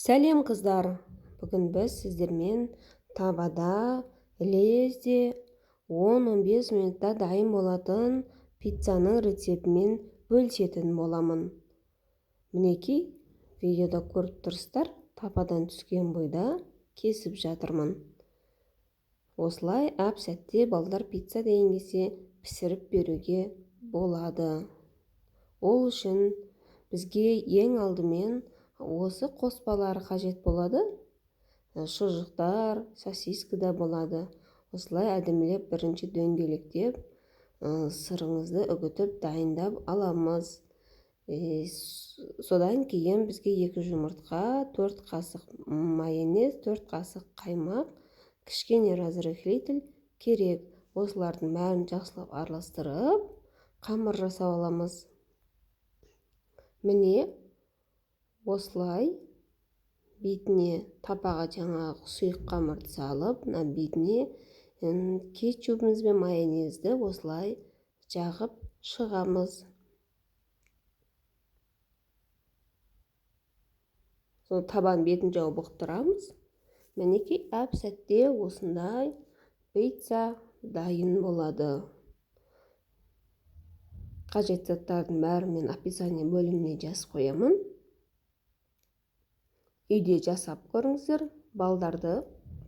Сәлем қыздар, бүгін біз сіздермен табада, лезде 10-15 минутта дайын болатын пиццаның рецептімен бөлісетін боламын. Мінекей, видеода көріп тұрсыздар, табадан түскен бойда кесіп жатырмын. Осылай әп-сәтте балдар пицца деген кезде пісіріп беруге болады. Ол үшін бізге ең алдымен осы қоспалар қажет болады. Шұжықтар, сосиска да болады. Осылай әдемілеп бірінші дөңгелектеп, сырыңызды үгітіп дайындап аламыз. Содан кейін бізге 2 жұмыртқа, 4 қасық майонез, 4 қасық қаймақ, кішкене разрыхлитель керек. Осылардың бәрін жақсылап араластырып, қамыр жасап аламыз. Міне, осылай бетіне табаға жаңағы сұйық қамырды салып, бетіне кетчупымыз бен майонезді осылай жағып шығамыз. Сол табан бетін жауып бұқтырамыз. Мінекей, әп-сәтте осындай пицца дайын болады. Қажет заттардың бәрін мен описание бөліміне жазып қоямын. Үйде жасап көріңіздер, балдарды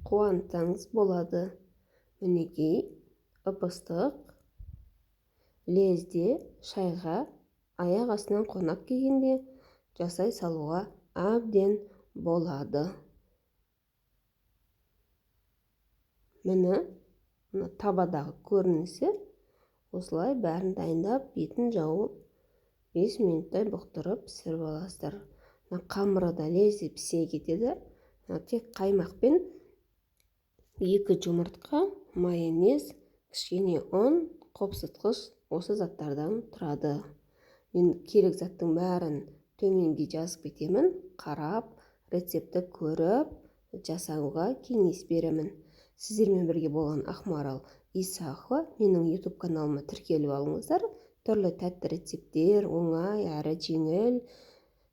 қуантсаңыз болады. Мінекей, ып-ыстық, лезде шайға аяқ астынан қонақ келгенде жасай салуға әбден болады. Міне, табадағы көрінісі. Осылай бәрін дайындап, бетін жауып, 5 минуттай бұқтырып пісіріп аласыздар. Қамыры да лезде пісе кетеді. Тек қаймақпен 2 жұмыртқа, майонез, кішкене ұн, қопсытқыш осы заттардан тұрады. Мен керек заттың бәрін төменге жазып кетемін. Қарап, рецепті көріп, жасауға кеңес беремін. Сіздермен бірге болған Ақмарал Исахова, менің YouTube каналыма тіркеліп алыңыздар. Түрлі тәтті рецептер, оңай әрі жеңіл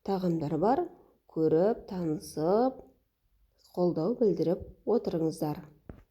тағамдар бар. Көріп, танысып, қолдау білдіріп отырыңыздар.